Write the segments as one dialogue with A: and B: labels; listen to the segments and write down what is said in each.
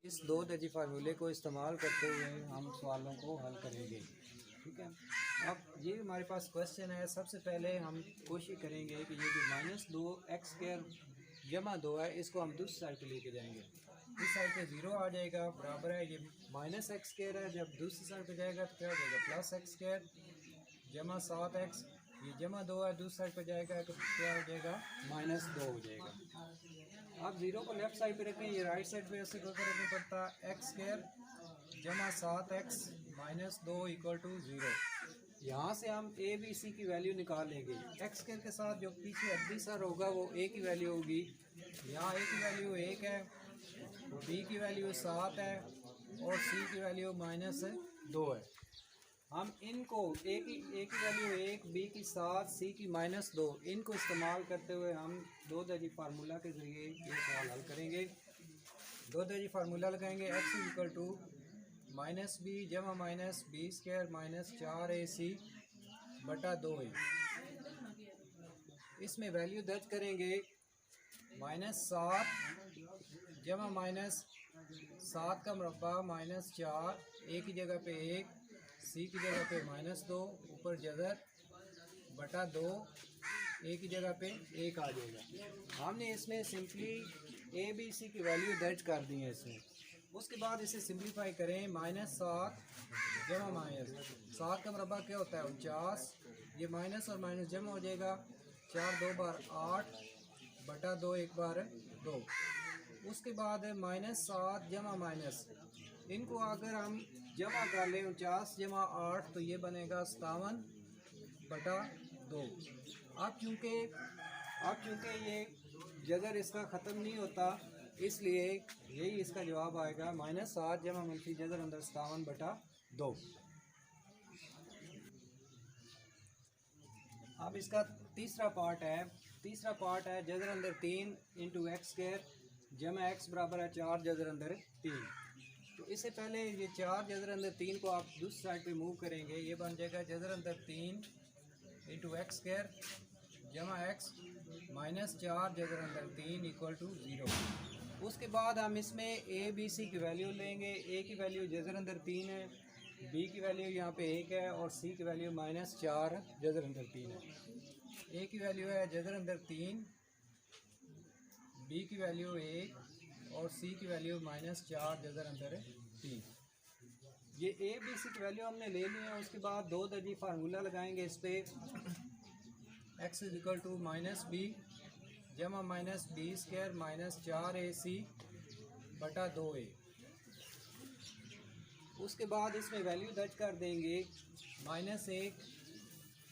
A: इस दो दर्जी फार्मूले को इस्तेमाल करते हुए हम सवालों को हल करेंगे। ठीक है, अब ये हमारे पास क्वेश्चन है। सबसे पहले हम कोशिश करेंगे कि ये जो -2x² जमा 2 है, इसको हम दूसरी साइड पे लेके जाएंगे। इस साइड पे 0 आ जाएगा, बराबर है ये -x² है। जब दूसरी साइड पे जाएगा तो क्या हो जाएगा, +x² जमा 7x। ये जमा 2 है, दूसरी साइड पे जाएगा तो क्या हो जाएगा, -2 हो जाएगा। अब 0 को लेफ्ट साइड पे रखें, ये राइट साइड पे ऐसे करके रखना पड़ता है। x² जमा 7x -2 = 0। यहाँ से हम a b c की वैल्यू निकाल लेंगे। x² के साथ जो पीछे अद्दी सर होगा वो a की वैल्यू होगी। यहाँ a की वैल्यू 1 है, b की वैल्यू 7 है और c की वैल्यू -2 है। हम इनको a की वैल्यू 1, b की 7, c की -2, इनको इस्तेमाल करते हुए हम दो दर्जी फार्मूला के ज़रिए ये सवाल हल करेंगे। दो दर्जी फार्मूला लगाएंगे। x = -b जमा -b² -4ac बटा 2a। इसमें वैल्यू दर्ज करेंगे। -7 जमा -7 का मुरब्बा -4, a की जगह पे 1, c की जगह पे -2, ऊपर जज़र बटा 2, a की जगह पे 1 आ जाएगा। हमने इसमें सिंपली a b c की वैल्यू दर्ज कर दी है इसमें। उसके बाद इसे सिंप्लीफाई करें। -7 जमा -7 का मुरब्बा क्या होता है, 49। ये माइनस और माइनस जमा हो जाएगा। 4 2 बार 8 बटा 2 1 बार 2। उसके बाद -7 जमा माइनस, इनको अगर हम जमा कर लें 49 जमा 8 तो ये बनेगा 57 बटा 2। अब चूँकि ये जज़र इसका ख़त्म नहीं होता, इसलिए यही इसका जवाब आएगा। -7 जमा मनफी जज़र अंदर 57 बटा 2। अब इसका तीसरा पार्ट है जज़र अंदर 3 × x² जमा x बराबर है 4 जज़र अंदर 3। तो इससे पहले ये 4 जज़र अंदर 3 को आप दूसरी साइड पे मूव करेंगे। ये बन जाएगा जज़र अंदर 3 × x² जमा x -4 जज़र अंदर 3 = 0। उसके बाद हम इसमें a b c की वैल्यू लेंगे। a की वैल्यू जज़र अंदर 3 है, b की वैल्यू यहाँ पे 1 है और c की वैल्यू -4 जज़र अंदर 3 है। a की वैल्यू है जज़र अंदर 3, b की वैल्यू 1 और c की वैल्यू -4 जज़र अंदर 3। ये a b c की वैल्यू हमने ले ली है। उसके बाद दो दर्जी फार्मूला लगाएंगे इस पर। x = -b जमा -b² -4ac बटा 2a। उसके बाद इसमें वैल्यू दर्ज कर देंगे। -1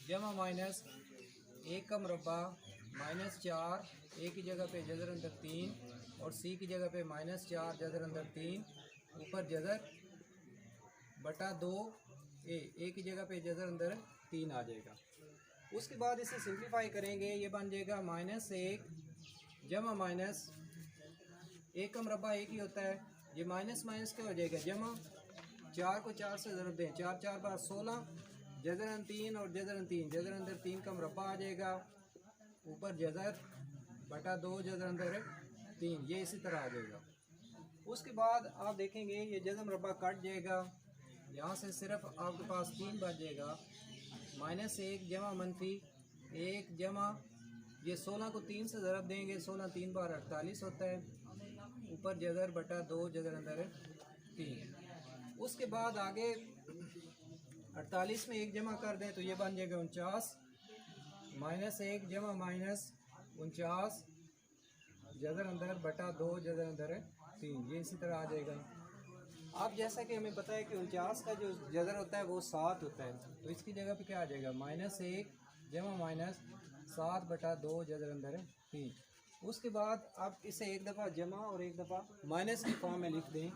A: जमा -1 का मुरब्बा -4, a की जगह पे जज़र अंदर 3 और c की जगह पे -4 जज़र अंदर 3, ऊपर जज़र बटा 2a की जगह पे जज़र अंदर 3 आ जाएगा। उसके बाद इसे सिंप्लीफाई करेंगे। ये बन जाएगा -1 जमा -1 का मुरब्बा 1 ही होता है। ये माइनस माइनस क्या हो जाएगा, जमा। 4 को 4 से ज़रब दें, 4 4 बार 16 जज़र अंदर 3 और जज़र अंदर 3, जज़र अंदर 3 का मुरब्बा आ जाएगा, ऊपर जज़र बटा 2 जज़र अंदर 3, ये इसी तरह आ जाएगा। उसके बाद आप देखेंगे ये जज़र मुरब्बा कट जाएगा। यहाँ से सिर्फ आपके पास 3 बच जाएगा। -1 जमा -1 जमा, ये 16 को 3 से ज़रब देंगे, 16 3 बार 48 होता है, ऊपर जज़र बटा 2 जज़र अंदर 3। उसके बाद आगे 48 में 1 जमा कर दें तो ये बन जाएगा 49। -1 जमा -49 जज़र अंदर बटा 2 जज़र अंदर 3, ये इसी तरह आ जाएगा। अब जैसा कि हमें पता है कि 49 का जो जज़र होता है वो 7 होता है, तो इसकी जगह पे क्या आ जाएगा, -1 जमा -7 बटा 2 जज़र अंदर 3। उसके बाद आप इसे एक दफ़ा जमा और एक दफ़ा माइनस की फॉर्म में लिख दें।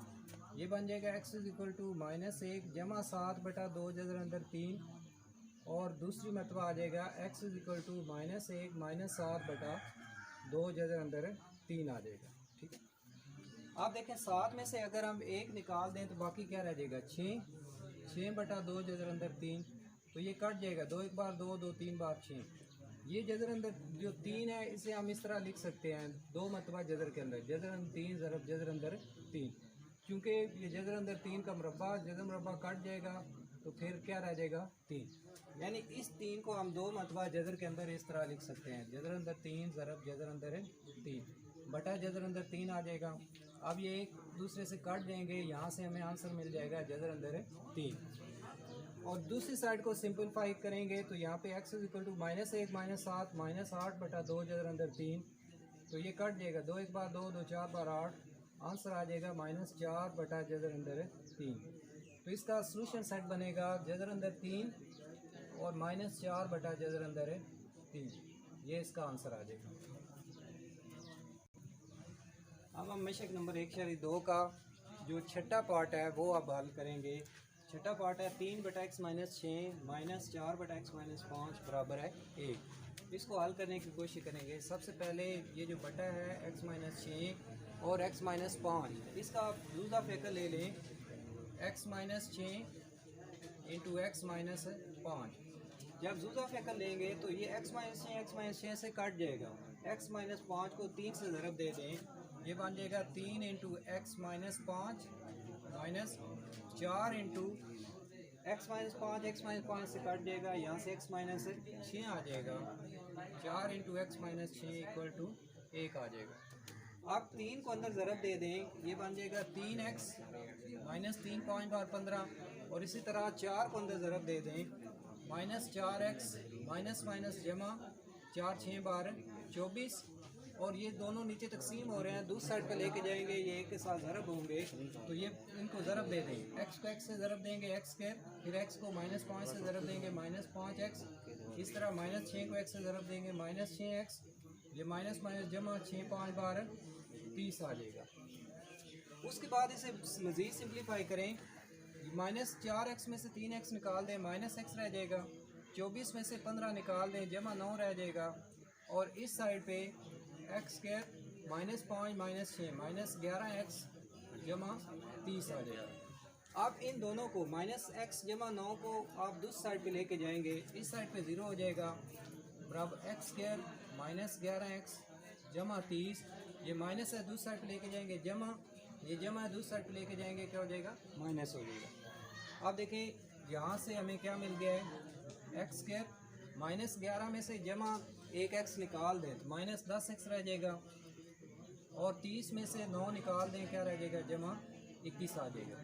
A: ये बन जाएगा x = -1 जमा 7 बटा 2 जज़र अंदर 3, और दूसरी मरतबा आ जाएगा x = -1 -7 बटा 2 जज़र अंदर 3 आ जाएगा। ठीक है, आप देखें 7 में से अगर हम 1 निकाल दें तो बाकी क्या रह जाएगा, 6 बटा 2 जज़र अंदर 3, तो ये कट जाएगा। 2 1 बार 2, 2 3 बार 6। ये जज़र अंदर जो 3 है इसे हम इस तरह लिख सकते हैं, 2 मरतबा जज़र के अंदर, जज़र अंदर 3 ज़रब जज़र अंदर 3। क्योंकि ये जदर अंदर 3 का मुरब्बा, जदर मुरब्बा कट जाएगा तो फिर क्या रह जाएगा 3। यानी इस 3 को हम 2 मरतबा जदर के अंदर इस तरह लिख सकते हैं, जदर अंदर 3 ज़रब जदर अंदर 3 बटा जदर अंदर 3 आ जाएगा। अब ये एक दूसरे से काट देंगे, यहाँ से हमें आंसर मिल जाएगा जदर अंदर 3। और दूसरी साइड को सिंपलीफाई करेंगे तो यहाँ पे x इक्वल टू -1 -7 -8 बटा 2 जदर अंदर 3, तो ये कट जाएगा, 2 1 बार 2 2 4 बार 8, आंसर आ जाएगा -4 बटा जदर अंदर 3। तो इसका सोल्यूशन सेट बनेगा जदर अंदर 3 और -4 बटा जदर अंदर 3, ये इसका आंसर आ जाएगा। अब हम मशक नंबर 1/2 का जो छठा पार्ट है वो अब हल करेंगे। छठा पार्ट है 3 बटा x - 6 -4 बटा x - 5 बराबर है 1। इसको हल करने की कोशिश करेंगे। सबसे पहले ये जो बटा है x - 6 और x - 5, इसका आप दूसरा फेकर ले लें, x - 6 इंटू x - 5। जब दूसरा फेकर लेंगे तो ये x - 6 से कट जाएगा, x - 5 को 3 से ज़रब दे दें, ये बन जाएगा 3 into x - 5 minus 4 into x - 5 से कट जाएगा, यहाँ से x - 6 आ जाएगा, 4 इंटू x - 6 इक्वल टू 1 आ जाएगा। आप 3 को अंदर ज़रब दे दें, ये बन जाएगा 3x -3 5 बार 15, और इसी तरह 4 को अंदर ज़रब दे दें, -4x माइनस जमा 4 6 बार 24, और ये दोनों नीचे तकसीम हो रहे हैं, दूसरी साइड पे लेके जाएंगे, ये एक के साथ ज़रब होंगे, तो ये इनको ज़रब दे दें, x को x से ज़रब देंगे x², फिर x को -5 से ज़रब देंगे -5x, इस तरह -6 को x से ज़रब देंगे -6x, ये माइनस जमा 6 5 बार 30 आ जाएगा। उसके बाद इसे मज़ीद सिंप्लीफाई करें, -4x में से 3x निकाल दें, -x रह जाएगा, 24 में से 15 निकाल दें, जमा 9 रह जाएगा, और इस साइड पे x² -5 -6 -11x जमा 30 आ जाएगा। अब इन दोनों को -x जमा 9 को आप दूसरी साइड पे लेके जाएंगे, इस साइड पे 0 हो जाएगा, बराबर x² -11x जमा 30, ये माइनस है दूसरी साइड पे लेके जाएंगे जमा, ये जमा है दूसरी साइड पे लेके जाएंगे, क्या हो जाएगा माइनस हो जाएगा। अब देखें यहाँ से हमें क्या मिल गया है, x² -11 में से जमा 1x निकाल दें तो -10x रह जाएगा, और 30 में से 9 निकाल दें, क्या रह जाएगा जमा 21 आ जाएगा।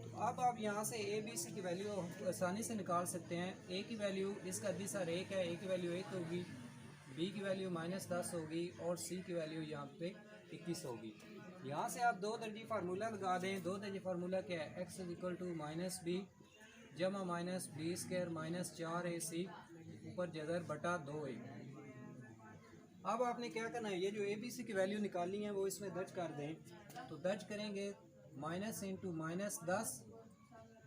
A: तो अब आप यहाँ से a b c की वैल्यू आसानी से निकाल सकते हैं। a की वैल्यू इसका दिशा 1 है, a की वैल्यू 1 होगी, b की वैल्यू -10 होगी, और c की वैल्यू यहाँ पे 21 होगी। यहाँ से आप 2 दर्जी फार्मूला लगा दें। 2 दर्जी फार्मूला क्या है, x इक्वल टू -b जमा -b² -4ac ऊपर जदर बटा 2a। अब आपने क्या करना है, ये जो a b c की वैल्यू निकालनी है वो इसमें दर्ज कर दें। तो दर्ज करेंगे माइनस इंटू -10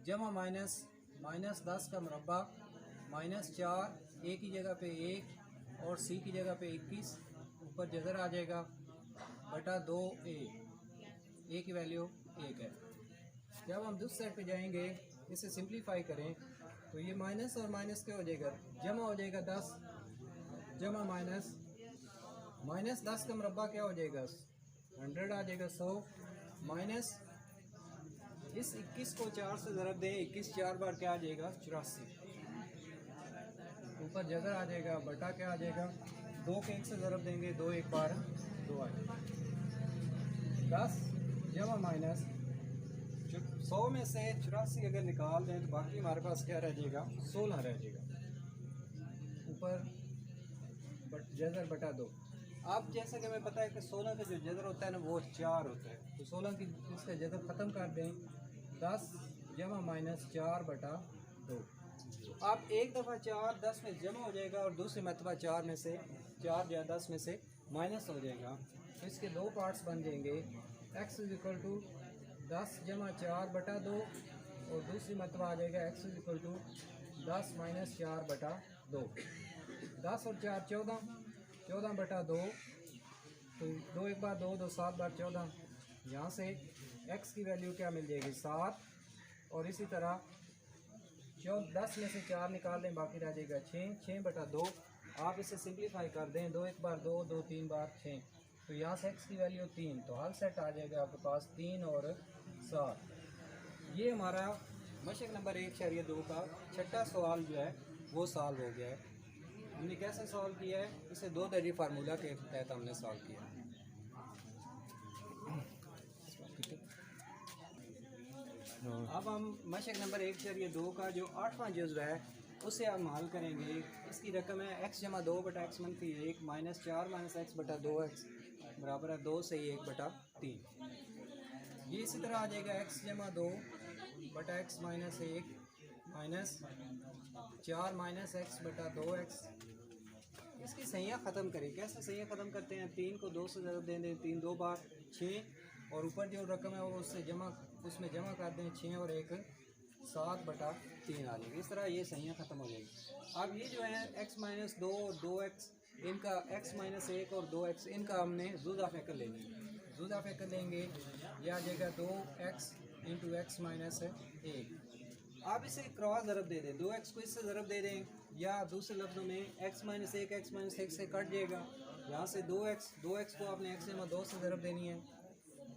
A: जमा -10 का मुरब्बा -4, a की जगह पे 1 और c की जगह पे 21 ऊपर जदर आ जाएगा बटा 2a, a की वैल्यू 1 है। जब हम दूसरी साइड पे जाएंगे, इसे सिंप्लीफाई करें तो ये माइनस और माइनस क्या हो जाएगा, जमा हो जाएगा 10 जमा -10 का मुरब्बा क्या हो जाएगा 100 आ जाएगा 100, माइनस इस 21 को 4 से ज़रब दें, 21 4 बार क्या आ जाएगा 84, ऊपर जदर आ जाएगा बटा क्या आ जाएगा 2 के 1 से ज़रब देंगे, 2 1 बार 2 आ जाएगा, 10 जमा माइनस 100 में से 84 अगर निकाल दें तो बाकी हमारे पास क्या रह जाएगा 16 रह जाएगा, ऊपर जदर बटा 2। अब जैसा कि हमें पता है कि 16 का जो जदर होता है ना वो 4 होता है, तो 16 की इसका जदर ख़त्म कर दें, 10 जमा -4 बटा 2। तो आप एक दफ़ा 4 10 में जमा हो जाएगा, और दूसरी मरतबा 4 में से 4 या 10 में से माइनस हो जाएगा, तो इसके 2 पार्ट्स बन जाएंगे, x इक्वल टू 10 जमा 4 बटा 2, और दूसरी मरतबा आ जाएगा x इक्वल टू 10 - 4 बटा 2। 10 और 4 14 बटा 2, तो 2 1 बार 2 2 7 बार 14, यहाँ से x की वैल्यू क्या मिल जाएगी 7, और इसी तरह 10 में से 4 निकाल लें, बाकी रह जाएगा 6 बटा 2। आप इसे सिंप्लीफाई कर दें, 2 1 बार 2 2 3 बार 6, तो यहाँ से x की वैल्यू 3, तो हल सेट आ जाएगा आपके पास 3 और 7। ये हमारा मशक नंबर 1/2 का छठा सवाल जो है वो सॉल्व हो गया है। हमने कैसे सॉल्व किया है, इसे 2 दर्जे फार्मूला के तहत हमने सॉल्व किया है। अब हम मशक नंबर 1/2 का जो 8वां जुज़्व है उसे हम हल करेंगे। इसकी रकम है x/2/x-1 माइनस 4 माइनस x बटा 2x बराबर है 2 से 1/3। ये इसी तरह आ जाएगा x/2/x minus 1 minus 4 minus x बटा 2x। इसकी सहियाँ ख़त्म करें। कैसे सहियाँ ख़त्म करते हैं, 3 को 2 से ज़रूर दे दें, 3 2 बार 6 और ऊपर जो रकम है वो उसमें जमा कर दें 6 और 1 7/3 आ जाएगी। इस तरह ये सहियाँ ख़त्म हो जाएगी। अब ये जो है x-2 और 2x, इनका x-1 और 2x इनका हमने जुज़ा फ़ैक्टर लेनी है। जुज़ा फ़ैक्टर लेंगे, यह आ जाएगा 2x इंटू x-1। आप इसे क्रॉस ज़रब दे दें, 2x को इससे ज़रब दे दें, या दूसरे लफ्ज़ों में x-1 से कट जाएगा। यहाँ से 2x को आपने x-2 से ज़रब देनी है।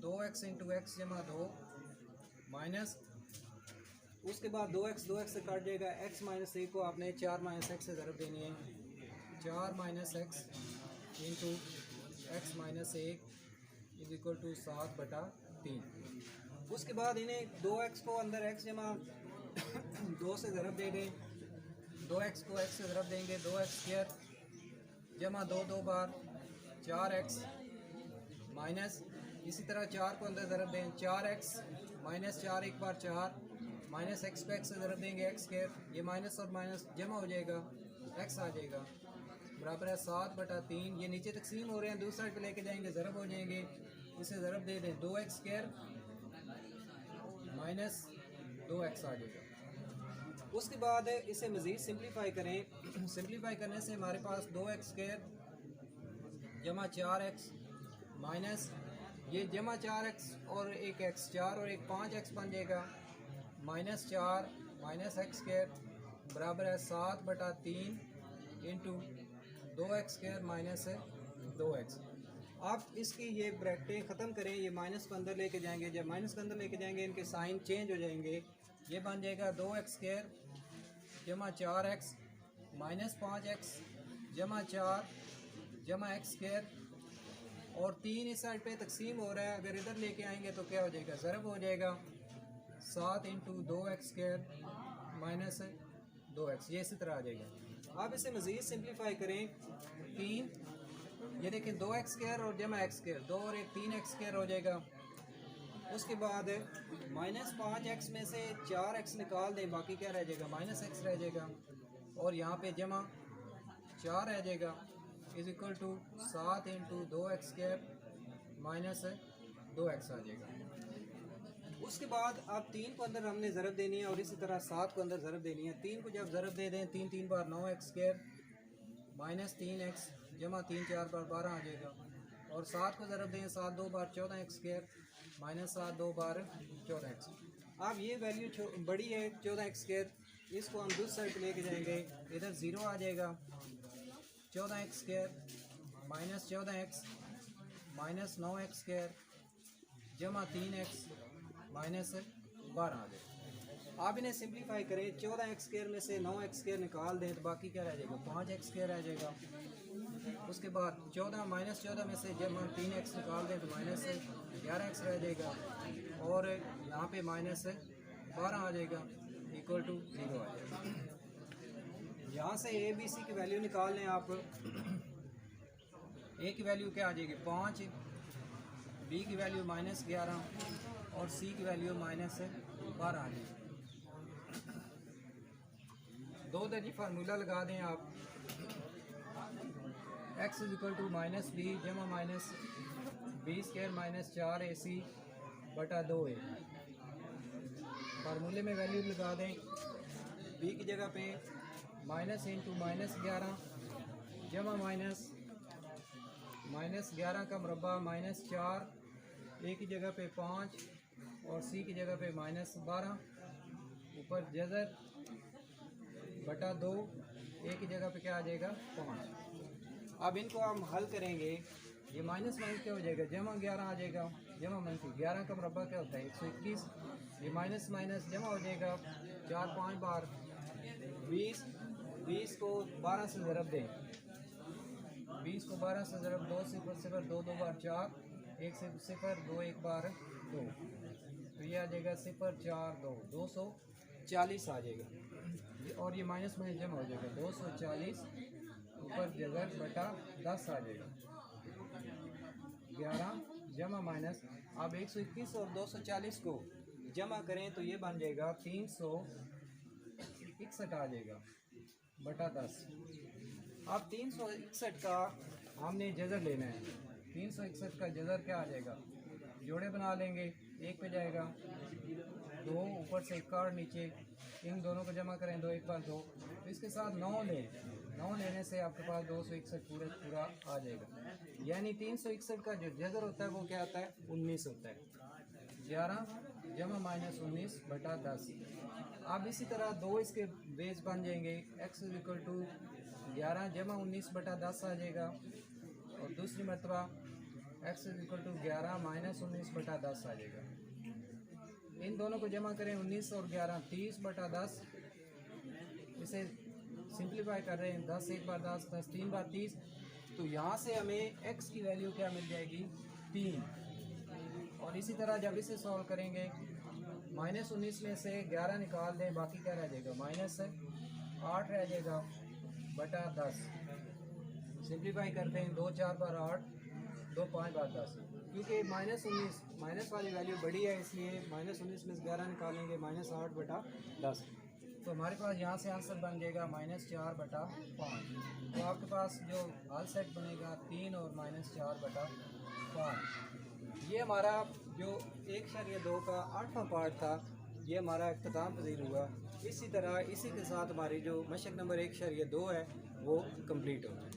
A: 2x इंटू x-2 माइनस, उसके बाद 2x से काट जाएगा। x-1 को आपने 4 माइनस x से ज़रब देनी है। 4 minus x into x-1 is equal to 7/3। उसके बाद इन्हें 2x को अंदर x-2 से ज़रब दे दें। 2x को x से ज़रब देंगे, 2x² जमा 2 बार 4x माइनस, इसी तरह 4 को अंदर ज़रब दें, 4x माइनस 4 एक बार 4 माइनस x को x से ज़रब देंगे x², ये माइनस और माइनस जमा हो जाएगा, x आ जाएगा बराबर है 7/3। ये नीचे तकसीम हो रहे हैं, दूसरी साइड पे लेके जाएंगे ज़रब हो जाएंगे। इसे ज़रब दे दें, 2x² माइनस 2x आ जाएगा। उसके बाद इसे मज़ीद सिंप्लीफाई करें। सिंप्लीफाई करने से हमारे पास 2x² जमा 4x माइनस ये जमा 4x और एक x 4 और एक 5x बन जाएगा, माइनस 4 माइनस x² बराबर है 7/3 इंटू 2x² माइनस 2x। आप इसकी ये ब्रैकेटें ख़त्म करें, ये माइनस को अंदर लेके जाएंगे, जब माइनस को अंदर लेके जाएंगे इनके साइन चेंज हो जाएंगे। ये बन जाएगा 2x² जमा 4x माइनस 5x जमा 4 जमा x² और 3 इस साइड पे तकसीम हो रहा है। अगर इधर लेके आएंगे तो क्या हो जाएगा, ज़रब हो जाएगा 7 इंटू 2x² माइनस 2x। ये इसी तरह आ जाएगा। आप इसे मज़ीद सिंप्लीफाई करें, 3 ये देखें 2x² और जमा x², 2 और 1 3x² हो जाएगा। उसके बाद माइनस 5x में से 4x निकाल दें, बाकी क्या रह जाएगा, माइनस x रह जाएगा और यहाँ पे जमा 4 रह जाएगा is equal to 7 into 2x² minus 2x आ जाएगा। उसके बाद अब 3 को अंदर हमने ज़रब देनी है और इसी तरह 7 को अंदर ज़रब देनी है। 3 को जब ज़रब दे दें, 3 3 बार 9x² माइनस 3x जमा 3 4 बार 12 आ जाएगा और 7 को ज़रब दें, 7 2 बार 14x² माइनस 7 2 बार 14x। अब ये वैल्यू बड़ी है 14x², इसको हम दूसरी साइड लेके जाएंगे, इधर 0 आ जाएगा। 14x² minus 14x minus 9x² जमा 3x माइनस 12 आ जाएगा। आप इन्हें सिंप्लीफाई करें, 14x² में से 9x² निकाल दें तो बाकी क्या रह जाएगा, 5x² रह जाएगा। उसके बाद 14 माइनस 14 में से जब हम 3x निकाल दें तो माइनस 11x रह जाएगा और यहाँ पे माइनस 12 आ जाएगा इक्वल टू 0 आ जाएगा। यहाँ से a b c की वैल्यू निकाल लें आप। a की वैल्यू क्या आ जाएगी 5, b की वैल्यू माइनस 11 और c की वैल्यू माइनस 12 आ जाएगी। 2 दर्जी फार्मूला लगा दें आप, x is equal to minus b जमा माइनस b² माइनस 4ac बटा 2a। फार्मूले में वैल्यू लगा दें, b की जगह पे माइनस इंटू माइनस 11 जमा माइनस 11 का मुरब्बा माइनस 4, a की जगह पे 5 और c की जगह पे माइनस 12, ऊपर जज़र बटा 2, a की जगह पे क्या आ जाएगा 5। अब इनको हम हल करेंगे, ये माइनस क्या हो जाएगा, जमा 11 आ जाएगा जमा मनफी 11 का मुरब्बा क्या होता है 121। ये माइनस माइनस जमा हो जाएगा 4 5 बार 20। 20 को 12 से ज़रब दें, 20 को 12 से ज़रब 2 0 0 2 2 बार 4 1 0 2 1 बार 2, तो ये आ जाएगा 0 4 2 240 आ जाएगा। और ये माइनस माइनस जमा हो जाएगा 240 ऊपर जगह बटा 10 आ जाएगा। 11 जमा माइनस, अब 121 और 240 को जमा करें तो ये बन जाएगा 361 आ जाएगा बटा 10। अब 361 का हमने जज़र लेना है। 361 का जज़र क्या आ जाएगा, जोड़े बना लेंगे, एक पे जाएगा 2 ऊपर से 1 कार्ड नीचे, इन दोनों को जमा करें 2 1 बार 2, तो इसके साथ 9 लें। 9 लेने से आपके पास 261 पूरा आ जाएगा। यानी 361 का जो जज़र होता है वो क्या होता है 19 होता है। 11 जमा माइनस 19 बटा 10। अब इसी तरह 2 इसके बेस बन जाएंगे, x इक्वल टू 11 जमा 19 बटा 10 आ जाएगा। और दूसरी मरतबा x इक्वल टू 11 माइनस 19 बटा 10 आ जाएगा। इन दोनों को जमा करें 19 और 11 30 बटा 10। इसे सिंप्लीफाई कर रहे हैं 10 1 बार 10 10 3 बार 30, तो यहाँ से हमें x की वैल्यू क्या मिल जाएगी 3। और इसी तरह जब इसे सॉल्व करेंगे माइनस 19 में से 11 निकाल दें, बाकी क्या रह जाएगा माइनस 8 रह जाएगा बटा 10। सिंप्लीफाई करते हैं 2 4 बार 8 2 5 बार 10, क्योंकि माइनस 19 माइनस वाली वैल्यू बड़ी है इसलिए माइनस 19 में से 11 निकालेंगे माइनस 8 बटा 10, तो हमारे पास यहाँ से आंसर बन जाएगा माइनस 4 बटा 5। तो आपके पास जो हल सेट बनेगा 3 और माइनस 4 बटा 5। ये हमारा जो 1/2 का 8वां पार्ट था, ये हमारा इख्तिताम पज़ीर हुआ। इसी तरह इसी के साथ हमारी जो मशक नंबर 1/2 है वो कंप्लीट होता है।